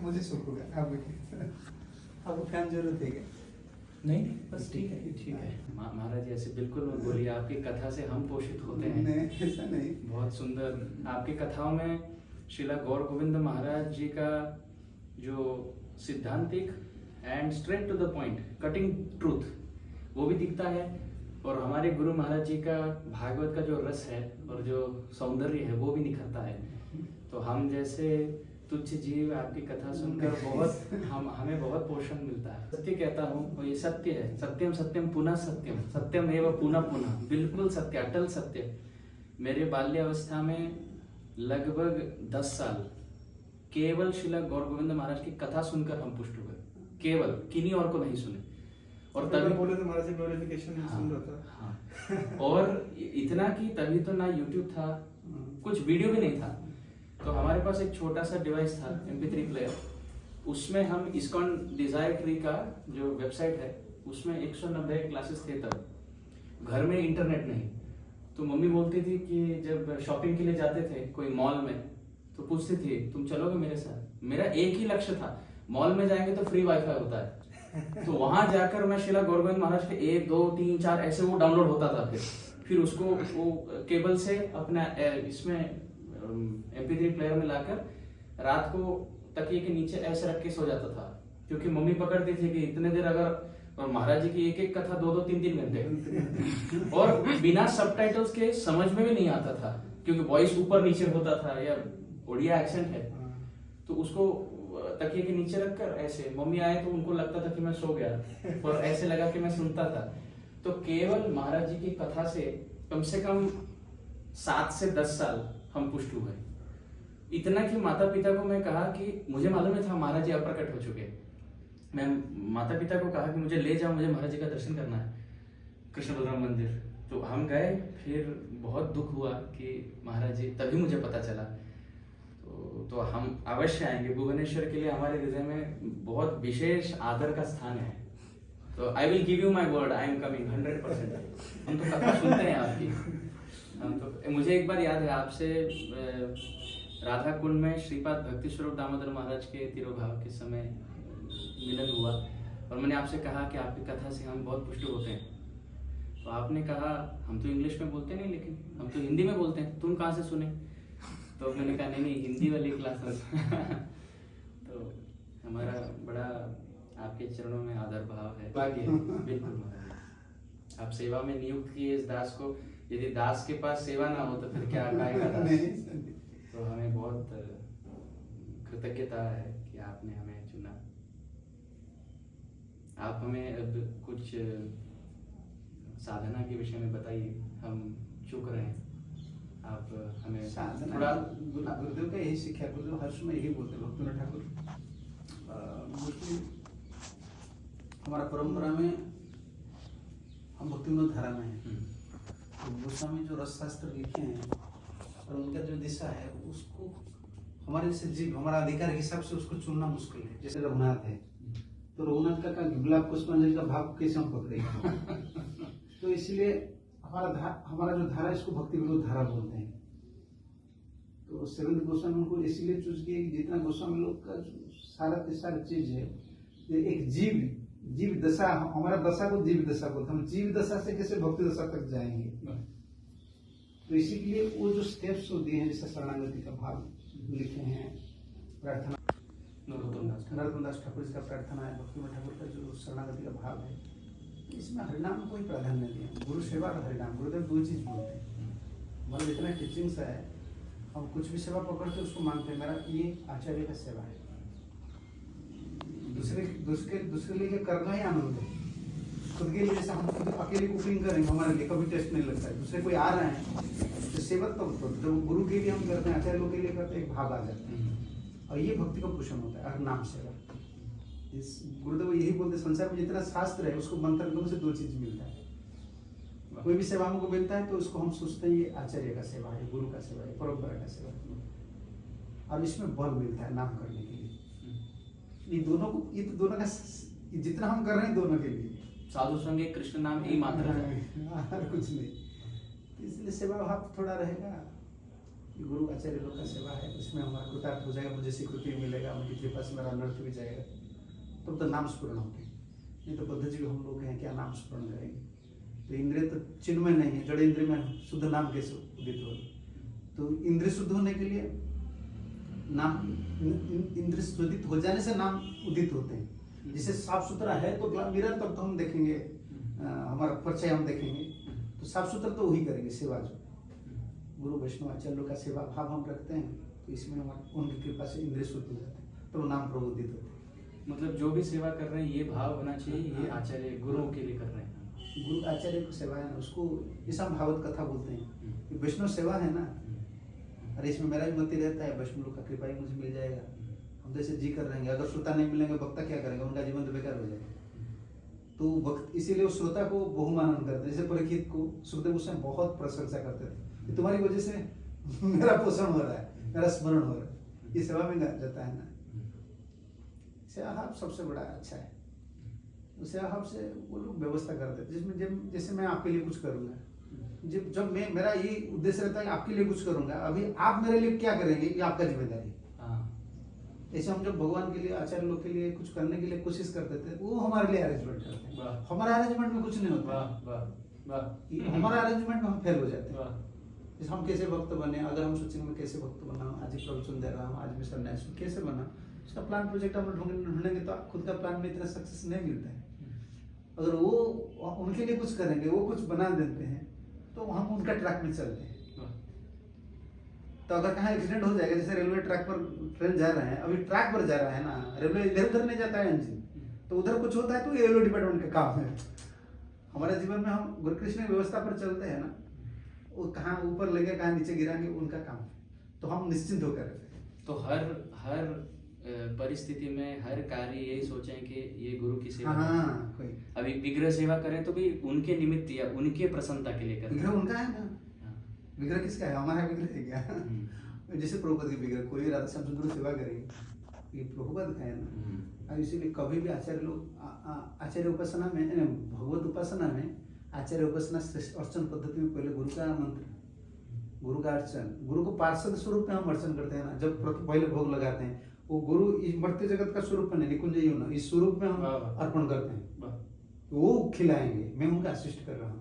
मुझे सुख हो गया। आप देखिए, आपको फैन जरूरत है क्या? नहीं नहीं, बस ठीक है ठीक है। महाराज जी ऐसे बिल्कुल मत बोलिए, आपकी कथा से हम पोषित होते हैं। नहीं, ऐसा नहीं। बहुत सुंदर आपकी कथाओं में श्रीला गौर गोविंद महाराज जी का जो सिद्धांतिक and straight to the point cutting truth वो भी दिखता है, और हमारे गुरु महाराज जी का भागवत का जो रस है और जो सौंदर्य है वो भी निखरता है। तो हम जैसे तुच्छ जीव आपकी कथा सुनकर बहुत हमें बहुत पोषण मिलता है। सत्य कहता हूँ, और ये सत्य है, सत्यम सत्यम पुनः सत्यम, सत्यम एवं पुनः पुनः, बिल्कुल सत्य, अटल सत्य। मेरे बाल्यावस्था में लगभग 10 साल केवल श्रीला गौर गोविंद महाराज की कथा सुनकर हम पुष्ट हुए, केवल, किन्हीं और को नहीं सुने। और तभी बोले तो महाराज ग्लोरिफिकेशन सुन रहा था। हाँ। और इतना कि तभी तो ना यूट्यूब था, कुछ वीडियो भी नहीं था, तो हमारे पास एक छोटा सा डिवाइस था MP3 प्लेयर, उसमें हम इस्कॉन डिजायर ट्री का जो वेबसाइट है उसमें 190 क्लासेस थे। तब घर में इंटरनेट नहीं, तो मम्मी बोलती थी कि जब शॉपिंग के लिए जाते थे कोई मॉल में तो पूछती थी तुम चलोगे मेरे साथ। मेरा एक ही लक्ष्य था, मॉल में जाएंगे तो फ्री वाईफाई होता है, तो वहां जाकर मैं श्रीला गौर गोविंद महाराज के 1 2 3 4 ऐसे वो डाउनलोड होता था। फिर उसको वो केबल से अपना इसमें MP3 प्लेयर में लाकर रात को तकिए के नीचे ऐसे रख के सो जाता था, क्योंकि मम्मी पकड़ती थी कि इतने देर अगर, और महाराज जी की एक एक कथा 2 2 3 3 घंटे और बिना सबटाइटल्स के समझ में भी नहीं आता था, क्योंकि वॉइस ऊपर नीचे होता था या उड़िया एक्सेंट है, तो उसको तकिए के नीचे रखकर ऐसे, मम्मी आए तो उनको लगता था कि मैं सो गया और ऐसे लगा कि मैं सुनता था। तो केवल महाराज जी की कथा से कम 7 से 10 साल हम पुष्ट हुए। इतना कि माता पिता को मैं कहा कि मुझे मालूम नहीं था महाराज जी अप्रकट हो चुके, मैं माता पिता को कहा कि मुझे ले जाओ, मुझे महाराज जी का दर्शन करना है कृष्ण बलराम मंदिर। तो हम गए, फिर बहुत दुख हुआ कि महाराज जी, तभी मुझे पता चला। तो हम अवश्य आएंगे। भुवनेश्वर के लिए हमारे हृदय में बहुत विशेष आदर का स्थान है, तो I will give you my word, I am coming 100%। हम तो कथा सुनते हैं आपकी। हम तो, मुझे एक बार याद है आपसे राधा कुंड में श्रीपाद भक्ति स्वरूप दामोदर महाराज के तिरोभाव के समय मिलन हुआ, और मैंने आपसे कहा कि आपकी कथा से हम बहुत पुष्ट होते हैं। तो आपने कहा हम तो इंग्लिश में बोलते नहीं, लेकिन हम तो हिंदी में बोलते हैं, तुम कहाँ से सुने? तो मैंने कहा नहीं हिंदी वाली क्लास। तो हमारा बड़ा आपके चरणों में आदर भाव है, भाग्य है। बिल्कुल महाराज, आप सेवा में नियुक्त किए इस दास को, यदि दास के पास सेवा ना हो तो फिर क्या गाएगा दास? तो हमें बहुत कृतज्ञता है कि आपने हमें चुना। आप हमें अब कुछ साधना के विषय में बताइए, हम चूक रहे हैं, आप हमें थोड़ा। गुरुदेव का यही सीखा, गुरुदेव हर समय यही बोलते, भक्तिनाथ ठाकुर हमारा परंपरा में हम भक्ति विनोद धारा में है, तो गोस्वामी जो रस शास्त्र लिखे हैं और उनका जो दिशा है उसको हमारे जैसे जीव, हमारा अधिकार के हिसाब से उसको चुनना मुश्किल है। जैसे रघुनाथ है, तो रघुनाथ का गुलाब पुष्पांजलि का भाव कैसे हम पकड़ेंगे? तो इसलिए हमारा जो धारा, इसको भक्ति विनोद धारा बोलते हैं। तो सेवेंथ गोस्वामी उनको इसीलिए चूज किए कि जितना गोस्वामी लोग का सारा चीज है, एक जीव दशा, हमारा दशा को जीव दशा बोलते हैं, हम जीव दशा से कैसे भक्ति दशा तक जाएंगे। तो इसी के लिए वो जो स्टेप्स दिए हैं, जैसे शरणागति का भाव लिखे हैं, प्रार्थना नरोत्तम दास ठाकुर इसका प्रार्थना है, भक्तिनाथ ठाकुर का जो शरणागति का भाव है, इसमें हरिनाम को कोई प्राधान्य नहीं है। गुरु सेवा और हरिनाम, गुरुदेव 2 चीज बोलते हैं। मतलब इतना टीचिंग्स है, हम कुछ भी सेवा पकड़ते उसको मानते हैं, मेरा ये आचार्य का सेवा है। दूसरे लिए करना ही आनंद है। खुद के लिए जैसे हम खुद अकेले कुकिंग करेंगे, हमारे लिए कभी टेस्ट नहीं लगता है। दूसरे कोई आ रहे हैं तो सेवक तो जब गुरु के लिए हम करते हैं, आचार्य लोग के लिए करते हैं, एक भाव आ जाता है, और ये भक्ति का पोषण होता है, हर नाम सेवा। इस गुरुदेव यही बोलते, संसार में जितना शास्त्र है उसको मंत्र से 2 चीज मिलता है। कोई भी सेवा हमको मिलता है तो उसको हम सोचते हैं ये आचार्य का सेवा है, गुरु का सेवा है, परंपरा का सेवा है, और इसमें बल मिलता है नाम करने के लिए। ये दोनों को, ये तो दोनों का, जितना हम कर रहे हैं दोनों के लिए, साधु संग कृष्ण नाम यही मात्र है, कुछ नहीं। तो इसलिए सेवा भाव थोड़ा रहेगा, गुरु आचार्य लोग का सेवा है, उसमें हमारा कृतार्थ हो जाएगा, मुझे स्वीकृति मिलेगा, उनकी कृपा से मेरा अनर्थ भी जाएगा, तब तो नाम स्मरण होंगे। नहीं तो बद्ध जीव हम लोग हैं, क्या नाम स्मरण करेंगे? तो इंद्रिय तो चिन्मय नहीं है, जड़ इंद्रिय में शुद्ध नाम कैसे उदित हो? तो इंद्रिय शुद्ध होने के लिए नाम, इंद्रिय शुद्धित हो जाने से नाम उदित होते हैं। जिसे साफ सुथरा है तो मिरर, तब तो हम देखेंगे, हमारा परिचय हम देखेंगे, तो साफ सुथरा तो वही करेंगे सेवा। जो गुरु वैष्णव आचार्यों का सेवा भाव हम रखते हैं, तो इसमें उनकी कृपा से इंद्रिय शुद्ध हो जाते हैं, तो नाम प्रबोधित होते हैं। मतलब जो भी सेवा कर रहे हैं ये भाव होना चाहिए, ये आचार्य गुरुओं के लिए कर रहे हैं। गुरु आचार्य को सेवा है ना, उसको इस हम भागवत कथा बोलते हैं, ये वैष्णव सेवा है ना। अरे इसमें मेरा भी मति रहता है, वैष्णव लोग का कृपा ही मुझे मिल जाएगा, हम तो ऐसे जी कर रहेंगे। अगर श्रोता नहीं मिलेंगे, वक्ता क्या करेंगे? उनका जीवन तो बेकार हो जाएगा। तो वक्त इसीलिए उस श्रोता को बहुमानन करते, जैसे परीक्षित को सुखदेव गोस्वामी बहुत प्रशंसा करते थे, तुम्हारी वजह से मेरा पोषण हो रहा है, मेरा स्मरण हो रहा है, ये सेवा में जाता है ना। सेवा भाव सबसे बड़ा अच्छा है। सेवा भाव से वो लोग व्यवस्था करते हैं, जिसमें जैसे मैं आपके लिए कुछ करूंगा, जब मैं, मेरा ये उद्देश्य रहता है कि आपके लिए कुछ करूंगा, अभी आप मेरे लिए क्या करेंगे ये आपका जिम्मेदारी है। ऐसे हम जब भगवान के लिए, आचार्य लोग के लिए कुछ करने के लिए कोशिश करते थे, वो हमारे लिए अरेंजमेंट करते हैं, हमारे अरेंजमेंट में कुछ नहीं होता, हमारे अरेंजमेंट में हम फेल हो जाते हैं। जैसे हम कैसे भक्त बने, अगर हम सोचेंगे मैं कैसे भक्त बना, आज ही प्रवचन दे रहा हूँ, आज मैं सन्यासी कैसे बना, उसका प्लान प्रोजेक्ट हम ढूंढेंगे तो खुद का प्लान में इतना सक्सेस नहीं मिलता है। अगर वो उनके लिए कुछ करेंगे, वो कुछ बना देते हैं, तो हम उनका ट्रैक में चलते हैं। तो अगर कहाँ एक्सीडेंट हो जाएगा, जैसे रेलवे ट्रैक पर ट्रेन जा रहे हैं, अभी ट्रैक पर जा रहा है ना, रेलवे इधर उधर नहीं जाता है इंजन, तो उधर कुछ होता है तो रेलवे डिपार्टमेंट का काम है। हमारे जीवन में हम गुरु कृष्ण की व्यवस्था पर चलते हैं ना, वो कहाँ ऊपर लेंगे कहाँ नीचे गिराएंगे, उनका काम है, तो हम निश्चिंत होकर रहते हैं। तो हर परिस्थिति में, हर कार्य यही सोचें कि ये गुरु की सेवा। हाँ, कोई अभी विग्रह सेवा करें तो भी उनके निमित्त या उनके प्रसन्नता के लिए करें। विग्रह उनका है ना, विग्रह किसका है? हमारा विग्रह है क्या? जैसे प्रभुपद की विग्रह, कोई राधा श्याम सुंदर सेवा करेंगे, ये प्रभुपद का है ना। और इसीलिए कभी भी आचार्य लोग आचार्य उपासना में, भगवत उपासना में, आचार्य उपासना अर्चन पद्धति में पहले गुरु का मंत्र, गुरु का अर्चन, गुरु को पार्षद स्वरूप में हम अर्चन करते हैं ना। जब पहले भोग लगाते हैं, वो गुरु इस बढ़ते जगत का स्वरूप में नहीं, निकुंज ना, इस स्वरूप में हम अर्पण करते हैं, वो खिलाएंगे, मैं उनका असिस्ट कर रहा हूँ।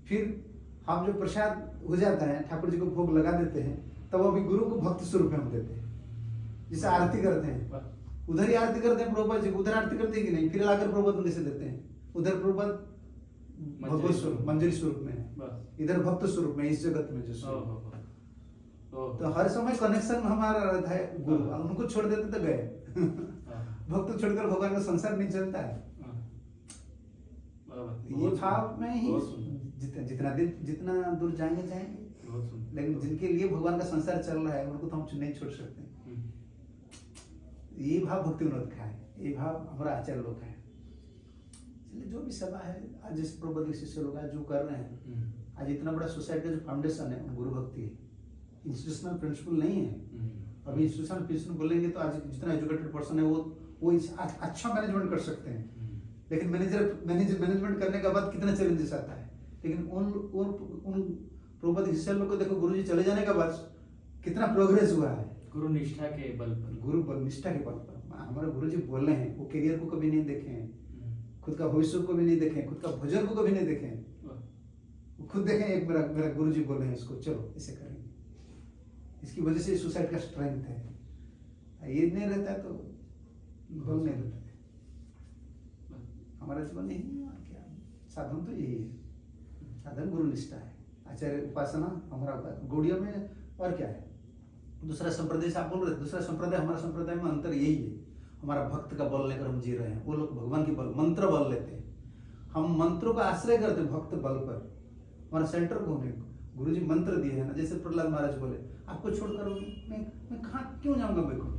फिर हम जो प्रसाद हो जाता है, ठाकुर जी को भोग लगा देते हैं, तब अभी गुरु को भक्त स्वरूप में हम देते हैं। जैसे आरती करते हैं, उधर ही आरती करते हैं प्रभुपाद जी को, उधर आरती करते हैं कि नहीं, फिर लाकर प्रभुपाद कैसे देते हैं, उधर प्रभुपाद भगवत स्वरूप, मंजरी स्वरूप में है, इधर भक्त स्वरूप में, इस जगत में जो स्वरूप। तो हर समय कनेक्शन हमारा रहता है गुरु, उनको छोड़ देते तो गए। भक्त छोड़कर भगवान का संसार नहीं चलता है। ये भाव में ही जितना दूर जाएंगे, लेकिन जिनके लिए भगवान का संसार चल रहा है उनको तो हम नहीं छोड़ सकते। ये भाव भक्ति विनोद का है, ये भाव हमारा आचार्य लोग का है। इसलिए जो भी सभा है, आज जिस प्रबुद्ध शिष्य लोग आज जो कर रहे हैं, आज इतना बड़ा सोसाइटी का जो फाउंडेशन है गुरु भक्ति है, इंस्टीट्यूशनल प्रिंसिपल नहीं है। अभी इंस्टीट्यूशनल प्रिंसिपल बोलेंगे तो आज जितना एजुकेटेड पर्सन है वो अच्छा मैनेजमेंट कर सकते हैं, लेकिन मैनेजमेंट करने के बाद कितना चैलेंजेस आता है। लेकिन उन प्रबुद्ध शिष्य लोग को देखो, गुरुजी चले जाने के बाद कितना प्रोग्रेस हुआ है, गुरु निष्ठा के बल पर, गुरु बल निष्ठा के बल पर। हमारे गुरुजी बोल रहे हैं, वो करियर को कभी नहीं देखे हैं, खुद का भविष्य को भी नहीं देखे, खुद का भोजन को कभी नहीं देखे, खुद देखें एक मेरा गुरुजी बोल रहे हैं इसको चलो ऐसे करेंगे, इसकी वजह से सुसाइड का स्ट्रेंथ है। ये नहीं रहता है तो बल नहीं रहता है। हमारा जीवन यही है, क्या साधन तो यही है, साधन गुरु निष्ठा है, आचार्य उपासना हमारा गौड़िया में। और क्या है दूसरा संप्रदाय से आप बोल रहे, दूसरा संप्रदाय, हमारा संप्रदाय में अंतर यही है, हमारा भक्त का बल लेकर हम जी रहे हैं, वो लोग भगवान की बल मंत्र बल लेते हैं, हम मंत्रों का आश्रय करते हैं भक्त बल पर। हमारा सेंटर कौन है? गुरुजी मंत्र दिए हैं ना, जैसे प्रहलाद महाराज बोले आपको छोड़कर मैं कहाँ क्यों जाऊंगा वैकुंठ,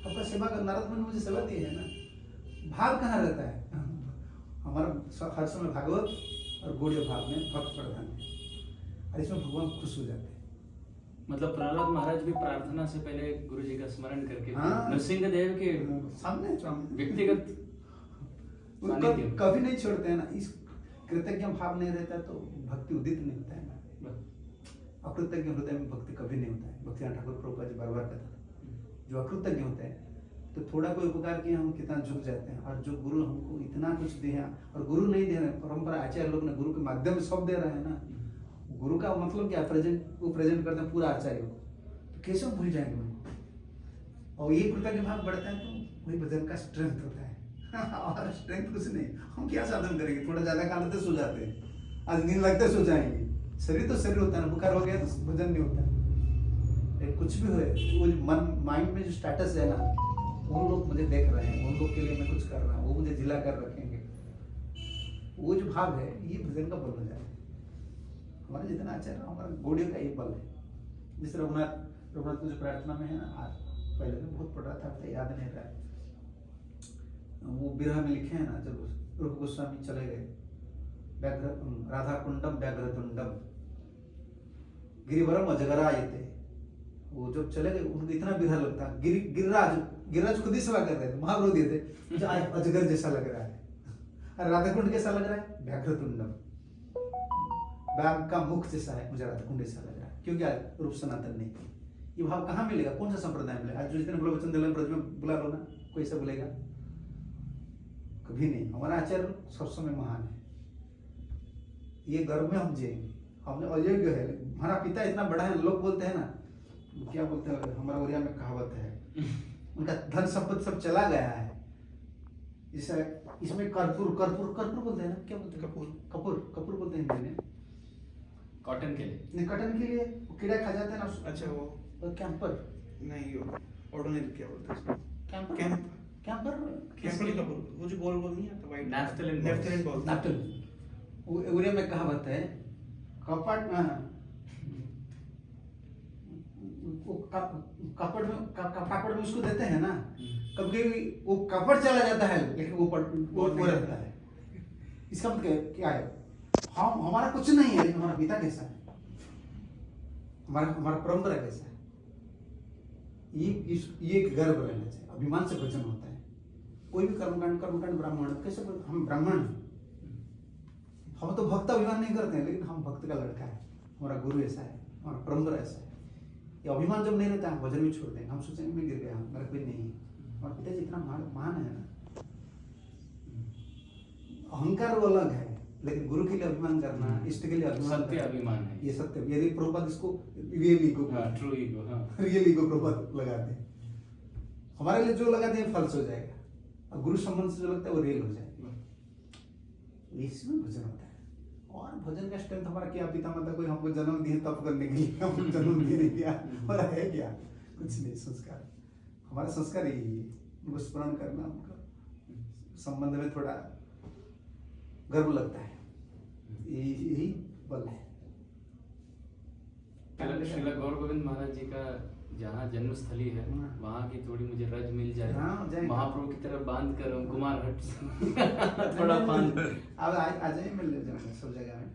आपका सेवा कर, नारद मुनि मुझे सेवा दी है ना, भाव कहाँ रहता है? हमारा हर समय भागवत और गौड़ीय भाव में भक्त प्रधान है, और इसमें भगवान खुश हो जाते हैं। मतलब प्रहलाद महाराज भी प्रार्थना से पहले गुरु जी का स्मरण करके हाँ, नृसिंह देव के सामने व्यक्तिगत कभी नहीं छोड़ते हैं ना। इस कृतज्ञ भाव नहीं रहता तो भक्ति उदित नहीं होता है ना। अकृतज्ञ हृदय में भक्ति कभी नहीं होता है। भक्तिनाथ ठाकुर प्रभुपाद जी बार बार कहता था, जो अकृतज्ञ होते हैं तो थोड़ा कोई उपकार किया हम कितना झुक जाते हैं, और जो गुरु हमको इतना कुछ दिया, और गुरु नहीं दे रहे, परंपरा आचार्य लोग ने गुरु के माध्यम से सब दे रहे हैं ना। गुरु का मतलब क्या, प्रेजेंट वो प्रेजेंट करते हैं पूरा आचार्य को, तो कैसे हम भूल जाएंगे उनको। और ये कृतज्ञ भाव बढ़ता है तो वही भजन का स्ट्रेंथ होता है। और स्ट्रेंथ कुछ नहीं, हम क्या साधन करेंगे, थोड़ा ज्यादा खा लेते सो जाते हैं, आज नींद लगते सो जाएंगे। शरीर तो शरीर होता है ना, बुखार हो गया तो भजन नहीं होता। कुछ भी हो, वो मन माइंड में जो स्टेटस है ना, उन लोग मुझे देख रहे हैं, उन लोग के लिए मैं कुछ कर रहा हूँ, वो मुझे जिला कर रखेंगे, वो जो भाव है ये भजन का बल हो जाए। हमारा जितना अच्छा है हमारा गौड़ियों का ये बल है। जिस रघुनाथ रघुनाथ की जो प्रार्थना में है ना, आज पहले मैं बहुत पढ़ रहा था, तो याद नहीं रहा, वो बिरहा में लिखे हैं ना, जब रूप गोस्वामी चले गए, व्याघ्र राधा कुंडम व्याघ्र तुंडम गिरिवरम अजगरायते, वो जब चले गए उनको इतना बिरहा लगता, गिरिराज खुद ही सेवा कर रहे थे, महाविरोध दिए थे, मुझे अजगर जैसा लग रहा है। और राधा कुंड कैसा लग रहा है, व्याघ्र तुंडम, व्याघ्र का मुख जैसा है, मुझे राधा कुंड जैसा लग रहा है, क्योंकि आज रूप सनातन नहीं। ये भाव कहाँ मिलेगा, कौन सा संप्रदाय मिलेगा? आज जो जितने बोलो वचन दिलन ब्रज में बुला लो ना, कोई ऐसा बोलेगा? कभी नहीं। हमारा आचार्य सब समय महान है, ये गर्व में हम जिएंगे। हमने अयोग्य है, हमारा पिता इतना बड़ा है, लोग बोलते हैं ना, क्या बोलते हैं, हमारा ओरिया में कहावत है, उनका धन संपत्ति सब चला गया है। जैसे इसमें कर्पूर कर्पूर कर्पूर बोलते हैं ना, क्या बोलते हैं, कपूर कपूर कपूर बोलते हैं हिंदी में, कॉटन के लिए, नहीं कॉटन के लिए वो कीड़ा खा जाते हैं ना। अच्छा वो कैंपर नहीं, ऑर्डिनरी क्या बोलते हैं इसको? कैंपर कैंप कैंपर कैंपर का बोल, वो जो गोल गोल नहीं आता, वाइट नैफ्थलिन नैफ्थलिन बॉल। नैफ्थलिन ओरिया में कहावत है, कपट कापड़ में उसको देते हैं ना, कभी वो कपड़ चला जाता है लेकिन वो रहता है। इसका मतलब क्या है, हम हमारा कुछ नहीं है लेकिन हमारा पिता कैसा है, हमारा हमारा परंपरा कैसा है, ये गर्व रहना चाहिए, अभिमान से वचन होता है। कोई भी कर्मकांड ब्राह्मण कैसे, हम ब्राह्मण हैं, हम तो भक्त अभिमान नहीं करते हैं, लेकिन हम भक्त का लड़का है, हमारा गुरु ऐसा है, हमारा परंपरा ऐसा है। ये अभिमान जब नहीं रहता है, भजन भी छोड़ देंगे, हम सोचेंगे मैं गिर गया, मेरा कोई नहीं है। हमारे पिताजी इतना महान है ना, अहंकार वो अलग है, लेकिन गुरु के लिए अभिमान करना, इष्ट के लिए अभिमान, सत्य अभिमान है ये सत्य। यदि प्रभुपाद इसको real ego, true ego, real ego Prabhupada लगाते हैं, हमारे लिए जो लगाते हैं फल्स हो जाएगा, और गुरु संबंध से जो लगता है वो रियल हो जाएगा। इसमें भजन होता है। और भजन का स्ट्रेंथ हमारा क्या, पिता माता कोई हमको जन्म दिए तप करने के लिए, हमको जन्म भी नहीं दिया, हमारा है क्या, कुछ नहीं। संस्कार, हमारा संस्कार यही है, उनको स्मरण करना, उनका संबंध में थोड़ा गर्व लगता है, यही बल है। श्रील गौर गोविंद महाराज जी का जहाँ जन्मस्थली है, वहाँ की थोड़ी मुझे रज मिल जाए, महाप्रभु की तरफ बांध कर कुमार हट थोड़ा पान। अब आ जाइए, मिल जाएंगे सब जगह में।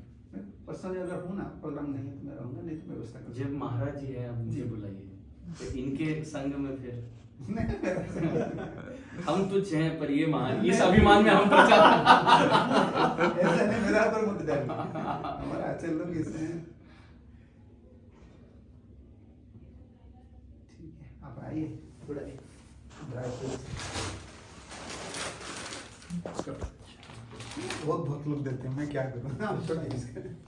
पर्सनली अगर हूँ ना, प्रोग्राम नहीं है तो मैं रहूँगा, नहीं तो मैं व्यवस्था करूँगा। जब महाराज जी है, अब मुझे बुलाइए, तो इनके संग में फिर हम तुझ हैं पर ये महान, इस अभिमान में हम प्रचार ऐसा नहीं, मेरा पर मत डालिए, हमारा अच्छे लोग इसमें हैं। ठीक है, आप आइए, थोड़ा ड्राई फ्रूट बहुत लोग देते हैं, मैं क्या करूँ, आप थोड़ा इसका धन्यवाद।